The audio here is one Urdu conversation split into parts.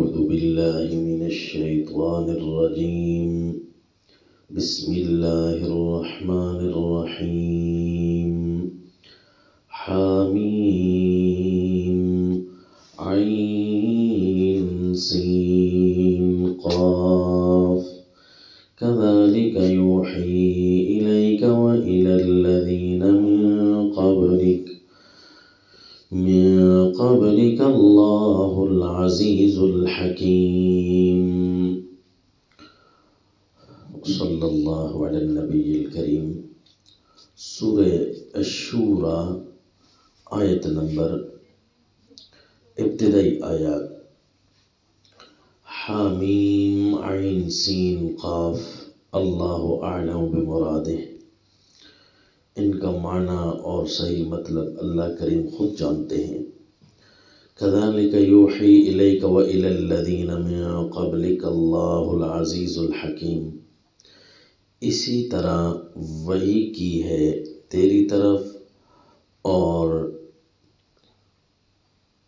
أعوذ بالله من الشيطان الرجيم. بسم الله الرحمن الرحيم. حاميم عين سين قاف كذلك يوحي إليك وإلى الذين من قبلك الله العزيز الحكيم. صلی اللہ علی النبی الکریم. سورہ الشورى آیت نمبر ابتدائی آیات. حامیم عین سین قاف اللہ اعلم بمرادہ. ان کا معنی اور صحیح مطلب اللہ کریم خود جانتے ہیں. كذلك يوحي إليك وإلى الذين من قبلك الله العزيز الحكيم. اسی طرح وحی کی ہے تیری طرف اور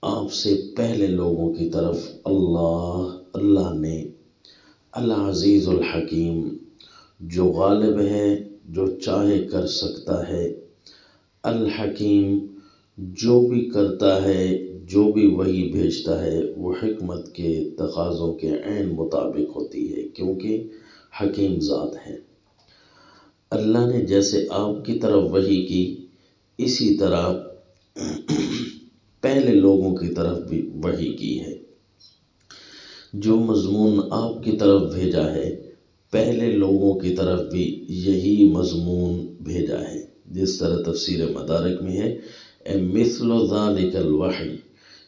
آپ سے پہلے لوگوں کی طرف اللہ نے العزیز الحکیم، جو غالب ہے، جو چاہے کر سکتا ہے، الحکیم، جو بھی کرتا ہے، جو بھی وحی بھیجتا ہے وہ حکمت کے تقاضوں کے عین مطابق ہوتی ہے، کیونکہ حکیم ذات ہے. اللہ نے جیسے آپ کی طرف وحی کی، اسی طرح پہلے لوگوں کی طرف بھی وحی کی ہے. جو مضمون آپ کی طرف بھیجا ہے، پہلے لوگوں کی طرف بھی یہی مضمون بھیجا ہے. جس طرح تفسیر مدارک میں ہے مثل ذالک الوحی،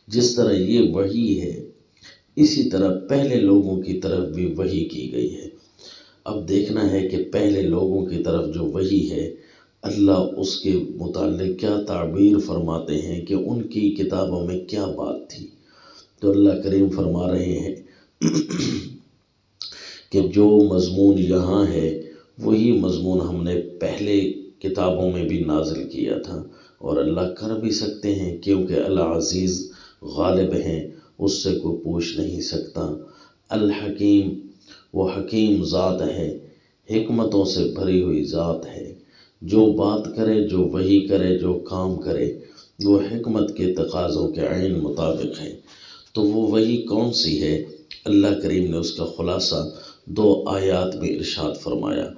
جس طرح یہ وحی ہے اسی طرح پہلے لوگوں کی طرف بھی وحی کی گئی ہے. اب دیکھنا ہے کہ پہلے لوگوں کی طرف جو وحی ہے اللہ اس کے متعلق کیا تعبیر فرماتے ہیں کہ ان کی کتابوں میں کیا بات تھی. تو اللہ کریم فرما رہے ہیں کہ جو مضمون یہاں ہے وہی مضمون ہم نے پہلے کتابوں میں بھی نازل کیا تھا، اور اللہ کر بھی سکتے ہیں کیونکہ العزیز غالب ہیں، اس سے کوئی پوچھ نہیں سکتا. الحکیم، وہ حکیم ذات ہے، حکمتوں سے بھری ہوئی ذات ہے. جو بات کرے، جو وحی کرے، جو کام کرے وہ حکمت کے تقاضوں کے عین مطابق ہے. تو وہ وحی کون سی ہے؟ اللہ کریم نے اس کا خلاصہ 2 آیات میں ارشاد فرمایا.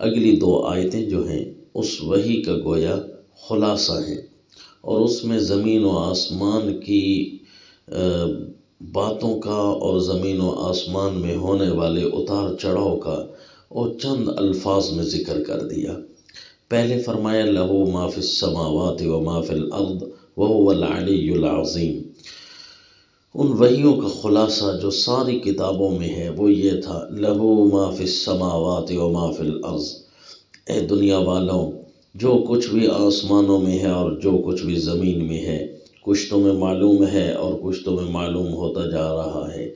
اگلی 2 آیتیں جو ہیں اس وحی کا گویا خلاصہ ہیں، اور اس میں زمین و آسمان کی باتوں کا اور زمین و آسمان میں ہونے والے اتار چڑھاؤ کا اور چند الفاظ میں ذکر کر دیا. پہلے فرمایا لہ ما فی السماوات و ما فی الارض وہو العلی العظیم. ان وحیوں کا خلاصہ جو ساری کتابوں میں ہے وہ یہ تھا، لہ ما فی السماوات و ما فی الارض. اے دنیا والوں، جو کچھ بھی آسمانوں میں ہے اور جو کچھ بھی زمین میں ہے، کچھ تمہیں معلوم ہے اور کچھ تمہیں معلوم ہوتا جا رہا ہے.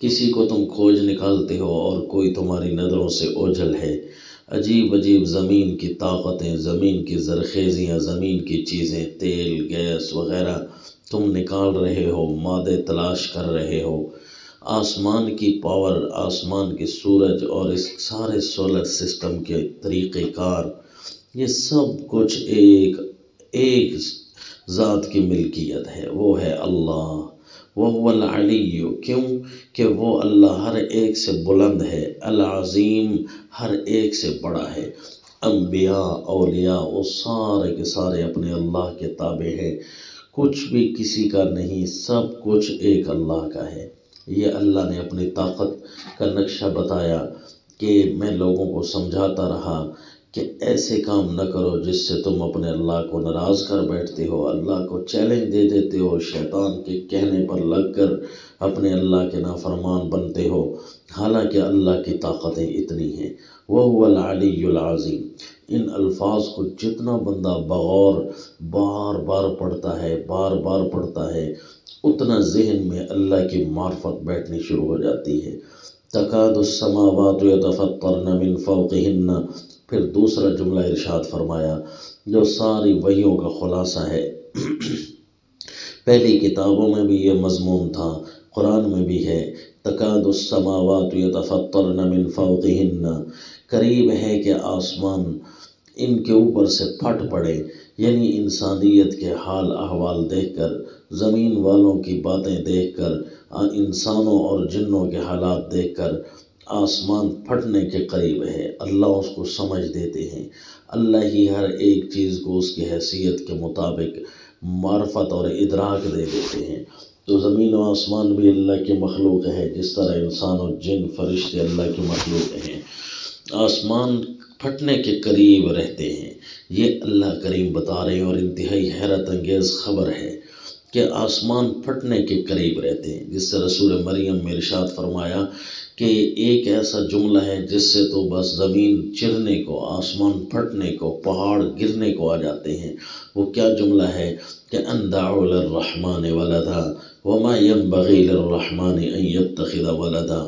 کسی کو تم کھوج نکالتے ہو اور کوئی تمہاری نظروں سے اوجھل ہے. عجیب عجیب زمین کی طاقتیں، زمین کی زرخیزیاں، زمین کی چیزیں، تیل، گیس وغیرہ تم نکال رہے ہو، مادے تلاش کر رہے ہو. آسمان کی پاور، آسمان کے سورج اور اس سارے سولر سسٹم کے طریقہ کار، یہ سب کچھ ایک ذات کی ملکیت ہے، وہ ہے اللہ. وہو العلی، کیوں کہ وہ اللہ ہر ایک سے بلند ہے، العظیم ہر ایک سے بڑا ہے. انبیاء، اولیاء، وہ سارے کے سارے اپنے اللہ کے تابع ہیں، کچھ بھی کسی کا نہیں، سب کچھ ایک اللہ کا ہے. یہ اللہ نے اپنی طاقت کا نقشہ بتایا کہ میں لوگوں کو سمجھاتا رہا کہ ایسے کام نہ کرو جس سے تم اپنے اللہ کو ناراض کر بیٹھتے ہو، اللہ کو چیلنج دے دیتے ہو، شیطان کے کہنے پر لگ کر اپنے اللہ کے نافرمان بنتے ہو، حالانکہ اللہ کی طاقتیں اتنی ہیں. وَهُوَ الْعَلِيُّ الْعَظِيمُ. ان الفاظ کو جتنا بندہ بغور بار بار پڑھتا ہے اتنا ذہن میں اللہ کی معرفت بیٹھنی شروع ہو جاتی ہے. تَكَادُ السَّمَاوَاتُ يَتَفَطَّرْنَ مِنْ فَوْقِهِنَّ. پھر دوسرا جملہ ارشاد فرمایا جو ساری وحیوں کا خلاصہ ہے. پہلی کتابوں میں بھی یہ مضمون تھا، قرآن میں بھی ہے تکاد السماوات یتفطرن من فوقہن، قریب ہے کہ آسمان ان کے اوپر سے پھٹ پڑے، یعنی انسانیت کے حال احوال دیکھ کر، زمین والوں کی باتیں دیکھ کر، انسانوں اور جنوں کے حالات دیکھ کر آسمان پھٹنے کے قریب ہے۔ اللہ اس کو سمجھ دیتے ہیں، اللہ ہی ہر ایک چیز کو اس کی حیثیت کے مطابق معرفت اور ادراک دے دیتے ہیں۔ تو زمین و آسمان بھی اللہ کی مخلوق ہے، جس طرح انسان و جن فرشتے اللہ کی مخلوق ہیں۔ آسمان پھٹنے کے قریب رہتے ہیں، یہ اللہ کریم بتا رہے ہیں، اور انتہائی حیرت انگیز خبر ہے کہ آسمان پھٹنے کے قریب رہتے ہیں، جس سے رسول مریم میں ارشاد فرمایا کہ ایک ایسا جملہ ہے جس سے تو بس زمین چرنے کو، آسمان پھٹنے کو، پہاڑ گرنے کو آ جاتے ہیں۔ وہ کیا جملہ ہے کہ ان دعوا للرحمن ولدا وما ينبغي للرحمن ان يتخذ ولدا،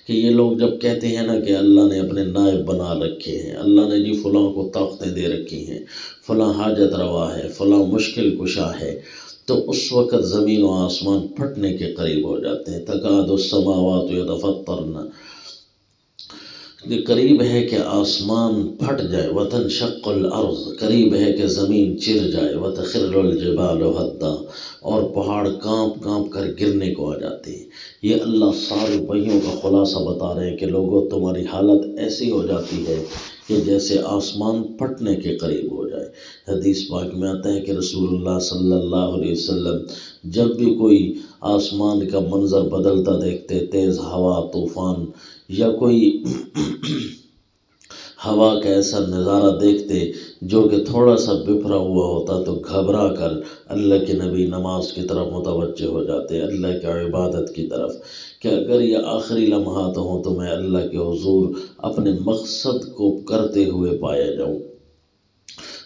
کہ یہ لوگ جب کہتے ہیں نا کہ اللہ نے اپنے نائب بنا رکھے ہیں، اللہ نے جی فلاں کو طاقتیں دے رکھی ہیں، فلاں حاجت روا ہے، فلاں مشکل کشا ہے، تو اس وقت زمین و آسمان پھٹنے کے قریب ہو جاتے ہیں۔ تکاد السماوات یتفطرن، قریب ہے کہ آسمان پھٹ جائے، وتنشق الارض، قریب ہے کہ زمین چر جائے، وتخر الجبال ہدا، اور پہاڑ کانپ کانپ کر گرنے کو آ جاتے ہیں۔ یہ اللہ سارے وحیوں کا خلاصہ بتا رہے ہیں کہ لوگوں تمہاری حالت ایسی ہو جاتی ہے کہ جیسے آسمان پھٹنے کے قریب ہو جائے۔ حدیث پاک میں آتا ہے کہ رسول اللہ صلی اللہ علیہ وسلم جب بھی کوئی آسمان کا منظر بدلتا دیکھتے، تیز ہوا، طوفان یا کوئی ہوا کا ایسا نظارہ دیکھتے جو کہ تھوڑا سا بپھرا ہوا ہوتا، تو گھبرا کر اللہ کے نبی نماز کی طرف متوجہ ہو جاتے، اللہ کی عبادت کی طرف، کہ اگر یہ آخری لمحات ہوں تو میں اللہ کے حضور اپنے مقصد کو کرتے ہوئے پایا جاؤں۔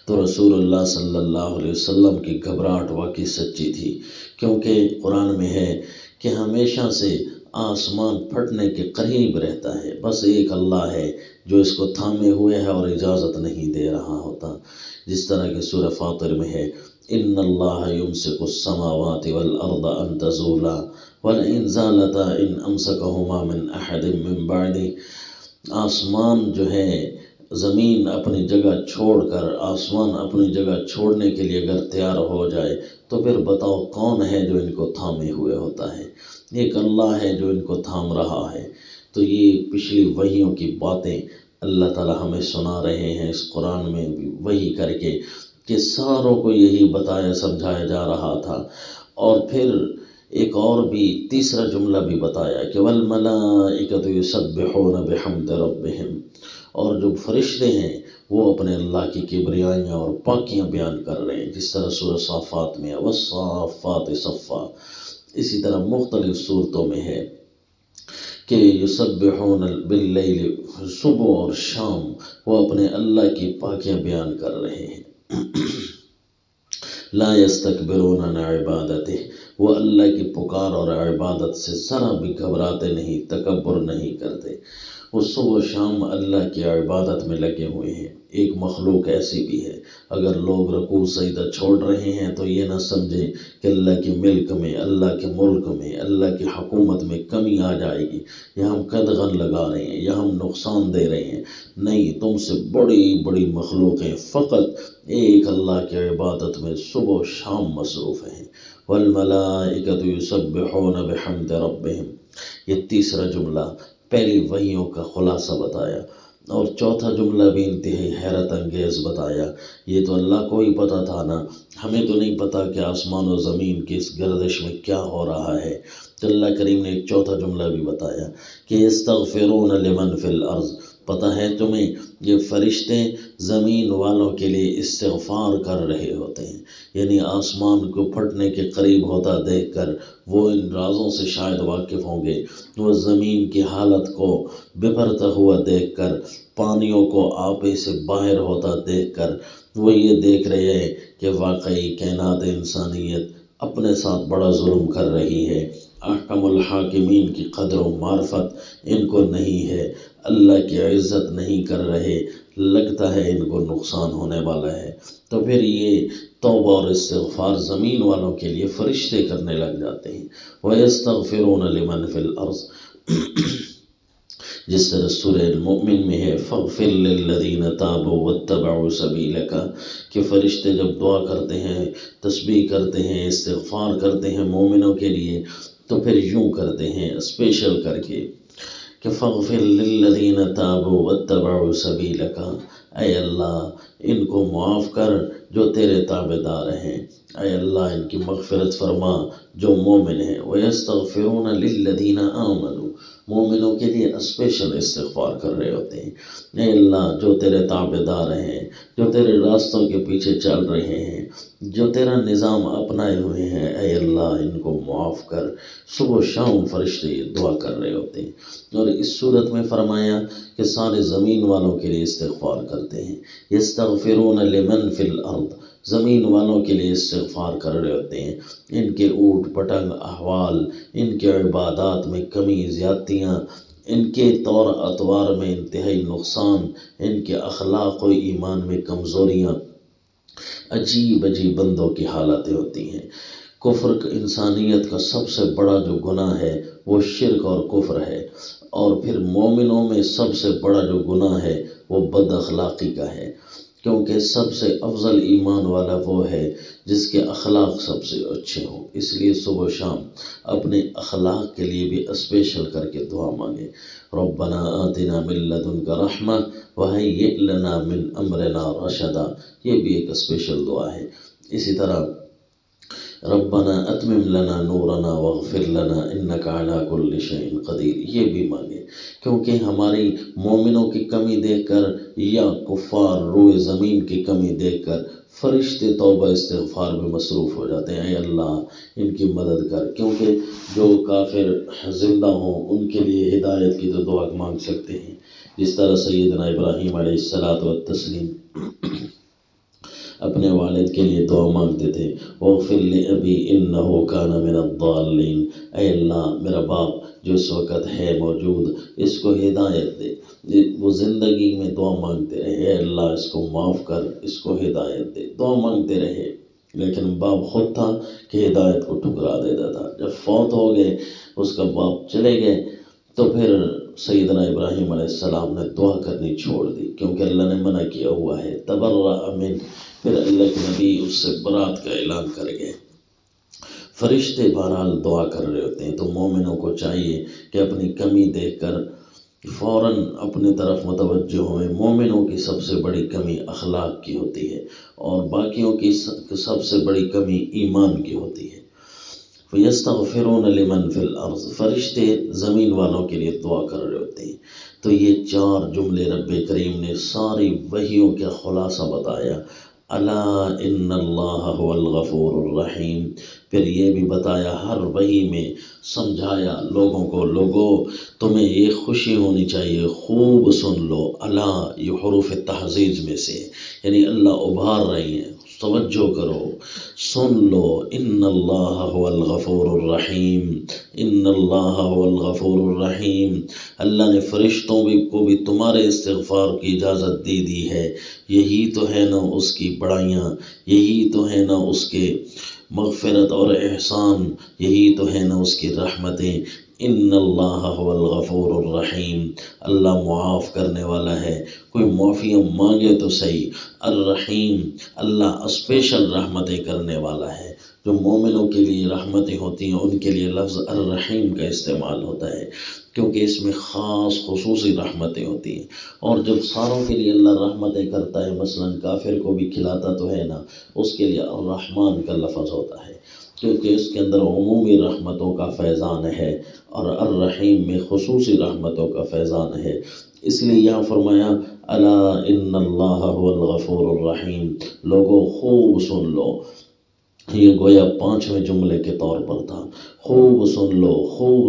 تو رسول اللہ صلی اللہ علیہ وسلم کی گھبراہٹ واقعی سچی تھی، کیونکہ قرآن میں ہے کہ ہمیشہ سے آسمان پھٹنے کے قریب رہتا ہے، بس ایک اللہ ہے جو اس کو تھامے ہوئے ہے اور اجازت نہیں دے رہا ہوتا۔ جس طرح کہ سورہ فاطر میں ہے ان اللہ یمسک السماوات والارض ان تزولا ولئن زالتا ان امسکہما من احد من بعدہ، آسمان جو ہے، زمین اپنی جگہ چھوڑ کر، آسمان اپنی جگہ چھوڑنے کے لیے اگر تیار ہو جائے تو پھر بتاؤ کون ہے جو ان کو تھامے ہوئے ہوتا ہے؟ ایک اللہ ہے جو ان کو تھام رہا ہے۔ تو یہ پچھلی وحیوں کی باتیں اللہ تعالی ہمیں سنا رہے ہیں اس قرآن میں بھی وحی کر کے، کہ ساروں کو یہی بتایا سمجھایا جا رہا تھا۔ اور پھر ایک اور بھی تیسرا جملہ بھی بتایا کہ والملائکۃ یسبحون بحمد ربہم، اور جو فرشتے ہیں وہ اپنے اللہ کی کبریائیاں اور پاکیاں بیان کر رہے ہیں، جس طرح سورہ صافات میں والصافات صفا، اسی طرح مختلف صورتوں میں ہے کہ یسبحون باللیل، صبح اور شام وہ اپنے اللہ کی پاکیاں بیان کر رہے ہیں۔ لا یستکبرون عن عبادتہ، وہ اللہ کی پکار اور عبادت سے ذرا بھی گھبراتے نہیں، تکبر نہیں کرتے، وہ صبح و شام اللہ کی عبادت میں لگے ہوئے ہیں۔ ایک مخلوق ایسی بھی ہے، اگر لوگ رکوع سجدہ چھوڑ رہے ہیں تو یہ نہ سمجھیں کہ اللہ کے ملک میں، اللہ کے ملک میں، اللہ کی حکومت میں کمی آ جائے گی، یا ہم قدغن لگا رہے ہیں، یا ہم نقصان دے رہے ہیں۔ نہیں، تم سے بڑی بڑی مخلوقیں فقط ایک اللہ کی عبادت میں صبح و شام مصروف ہیں۔ والملائکۃ یسبحون بحمد ربہم، یہ تیسرا جملہ پہلی وحیوں کا خلاصہ بتایا، اور چوتھا جملہ بھی انتہائی حیرت انگیز بتایا۔ یہ تو اللہ کو ہی پتا تھا نا، ہمیں تو نہیں پتا کہ آسمان و زمین کی اس گردش میں کیا ہو رہا ہے۔ تو اللہ کریم نے ایک چوتھا جملہ بھی بتایا کہ یستغفرون لمن فی الارض، پتہ ہے تمہیں یہ فرشتے زمین والوں کے لیے استغفار کر رہے ہوتے ہیں، یعنی آسمان کو پھٹنے کے قریب ہوتا دیکھ کر وہ ان رازوں سے شاید واقف ہوں گے، وہ زمین کی حالت کو بپھرتا ہوا دیکھ کر، پانیوں کو آپے سے باہر ہوتا دیکھ کر وہ یہ دیکھ رہے ہیں کہ واقعی کائنات انسانیت اپنے ساتھ بڑا ظلم کر رہی ہے، احکم الحاکمین کی قدر و معرفت ان کو نہیں ہے، اللہ کی عزت نہیں کر رہے، لگتا ہے ان کو نقصان ہونے والا ہے، تو پھر یہ توبہ اور استغفار زمین والوں کے لیے فرشتے کرنے لگ جاتے ہیں۔ وَيَسْتَغْفِرُونَ لِمَنْ فِي الْأَرْضِ، جس طرح سورہ المؤمن میں ہے فَاغْفِرْ لِلَّذِينَ تَابُوا وَاتَّبَعُوا سَبِيلَكَ، کہ فرشتے جب دعا کرتے ہیں، تسبیح کرتے ہیں، استغفار کرتے ہیں مومنوں کے لیے، تو پھر یوں کرتے ہیں اسپیشل کر کے کہ فَاغْفِرْ لِلَّذِينَ تَابُوا وَاتَّبَعُوا سَبِيلَكَ، اے اللہ ان کو معاف کر جو تیرے تابع دار ہیں، اے اللہ ان کی مغفرت فرما جو مومن ہیں۔ وَيَسْتَغْفِرُونَ لِلَّذِينَ آمَنُوا، مومنوں کے لیے اسپیشل استغفار کر رہے ہوتے ہیں، اے اللہ جو تیرے تابع دار ہیں، جو تیرے راستوں کے پیچھے چل رہے ہیں، جو تیرا نظام اپنائے ہوئے ہیں، اے اللہ ان کو معاف کر۔ صبح و شام فرشتے یہ دعا کر رہے ہوتے ہیں، اور اس صورت میں فرمایا کہ سارے زمین والوں کے لیے استغفار کرتے ہیں۔ یستغفرون لمن فی الارض، زمین والوں کے لیے استغفار کر رہے ہوتے ہیں، ان کے اوٹ پٹنگ احوال، ان کے عبادات میں کمی زیادتیاں، ان کے طور اطوار میں انتہائی نقصان، ان کے اخلاق و ایمان میں کمزوریاں، عجیب عجیب بندوں کی حالتیں ہوتی ہیں۔ کفر انسانیت کا سب سے بڑا جو گناہ ہے وہ شرک اور کفر ہے، اور پھر مومنوں میں سب سے بڑا جو گناہ ہے وہ بد اخلاقی کا ہے، کیونکہ سب سے افضل ایمان والا وہ ہے جس کے اخلاق سب سے اچھے ہوں۔ اس لیے صبح و شام اپنے اخلاق کے لیے بھی اسپیشل کر کے دعا مانگے، ربنا آتنا من لدنک رحمہ وہیئ لنا من امرنا رشدا، یہ بھی ایک اسپیشل دعا ہے۔ اسی طرح ربنا اتمم لنا نورنا واغفر لنا انک علی کل شیء قدیر، یہ بھی مانگے، کیونکہ ہماری مومنوں کی کمی دیکھ کر یا کفار روئے زمین کی کمی دیکھ کر فرشتے توبہ استغفار میں مصروف ہو جاتے ہیں، اے اللہ ان کی مدد کر، کیونکہ جو کافر زندہ ہوں ان کے لیے ہدایت کی تو دعا مانگ سکتے ہیں، جس طرح سیدنا ابراہیم علیہ الصلوۃ والتسلیم اپنے والد کے لیے دعا مانگتے تھے، واغفر لأبی انہ کان من الضالین، اے اللہ میرا باپ جو اس وقت ہے موجود اس کو ہدایت دے۔ وہ زندگی میں دعا مانگتے رہے، اے اللہ اس کو معاف کر، اس کو ہدایت دے، دعا مانگتے رہے، لیکن باپ خود تھا کہ ہدایت کو ٹھکرا دیتا تھا۔ جب فوت ہو گئے، اس کا باپ چلے گئے، تو پھر سیدنا ابراہیم علیہ السلام نے دعا کرنی چھوڑ دی، کیونکہ اللہ نے منع کیا ہوا ہے، تبرأ من، پھر اللہ کے نبی اس سے برات کا اعلان کر گئے۔ فرشتے بہرحال دعا کر رہے ہوتے ہیں، تو مومنوں کو چاہیے کہ اپنی کمی دیکھ کر فوراً اپنی طرف متوجہ ہوئیں۔ مومنوں کی سب سے بڑی کمی اخلاق کی ہوتی ہے، اور باقیوں کی سب سے بڑی کمی ایمان کی ہوتی ہے۔ فَيَسْتَغْفِرُونَ لِمَنْ فِي الْأَرْضِ، فرشتے زمین والوں کے لیے دعا کر رہے ہوتے ہیں۔ تو یہ چار جملے رب کریم نے ساری وحیوں کا خلاصہ بتایا، الا ان اللہ هو الغفور الرحیم، پھر یہ بھی بتایا ہر وحی میں سمجھایا لوگوں کو، لوگوں تمہیں یہ خوشی ہونی چاہیے، خوب سن لو، الا یہ حروف تحزیز میں سے، یعنی اللہ ابھار رہے ہیں، توجہ کرو، سن لو، ان اللہ هو الغفور الرحیم، ان اللہ هو الغفور الرحیم، اللہ نے فرشتوں کو بھی تمہارے استغفار کی اجازت دے دی ہے، یہی تو ہے نا اس کی بڑائیاں، یہی تو ہے نا اس کے مغفرت اور احسان، یہی تو ہے نا اس کی رحمتیں۔ ان اللہ هو الغفور الرحیم، اللہ معاف کرنے والا ہے، کوئی معافیاں مانگے تو صحیح۔ الرحیم، اللہ اسپیشل رحمتیں کرنے والا ہے، جو مومنوں کے لیے رحمتیں ہوتی ہیں ان کے لیے لفظ الرحیم کا استعمال ہوتا ہے، کیونکہ اس میں خاص خصوصی رحمتیں ہوتی ہیں، اور جب ساروں کے لیے اللہ رحمتیں کرتا ہے، مثلا کافر کو بھی کھلاتا تو ہے نا، اس کے لیے الرحمن کا لفظ ہوتا ہے، کیونکہ اس کے اندر عمومی رحمتوں کا فیضان ہے، اور الرحیم میں خصوصی رحمتوں کا فیضان ہے۔ اس لیے یہاں فرمایا الا ان اللہ هو الغفور الرحیم، لوگوں خوب سن لو، یہ گویا پانچویں جملے کے طور پر تھا، خوب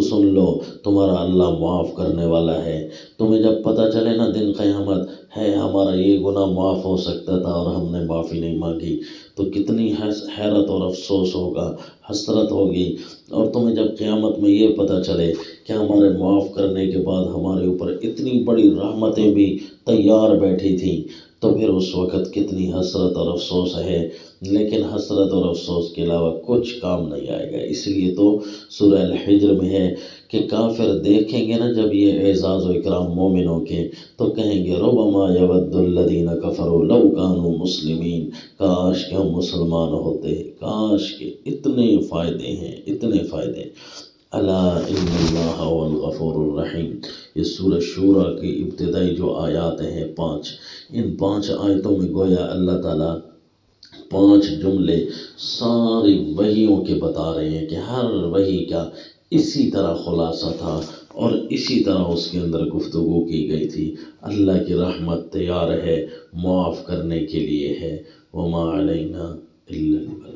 سن لو تمہارا اللہ معاف کرنے والا ہے۔ تمہیں جب پتہ چلے نا دن قیامت ہے ہمارا یہ گناہ معاف ہو سکتا تھا اور ہم نے معافی نہیں مانگی، تو کتنی حیرت اور افسوس ہوگا، حسرت ہوگی۔ اور تمہیں جب قیامت میں یہ پتہ چلے کہ ہمارے معاف کرنے کے بعد ہمارے اوپر اتنی بڑی رحمتیں بھی تیار بیٹھی تھیں، تو پھر اس وقت کتنی حسرت اور افسوس ہے۔ لیکن حسرت اور افسوس کے علاوہ کچھ کام نہیں آئے گا۔ اس لیے تو سورہ الحجر میں ہے کہ کافر دیکھیں گے نا جب یہ اعزاز و اکرام مومنوں کے، تو کہیں گے ربما یود الذین کفروا لو کانوا مسلمین، کاش کہ ہم مسلمان ہوتے، کاش کہ اتنے فائدے ہیں، اتنے فائدے۔ الا ان اللہ هو الغفور الرحیم، یہ سورہ شورى کی ابتدائی جو آیات ہیں 5، ان 5 آیتوں میں گویا اللہ تعالیٰ 5 جملے ساری وحیوں کے بتا رہے ہیں کہ ہر وحی کا اسی طرح خلاصہ تھا اور اسی طرح اس کے اندر گفتگو کی گئی تھی۔ اللہ کی رحمت تیار ہے، معاف کرنے کے لیے ہے۔ وما علینا الا البلاغ۔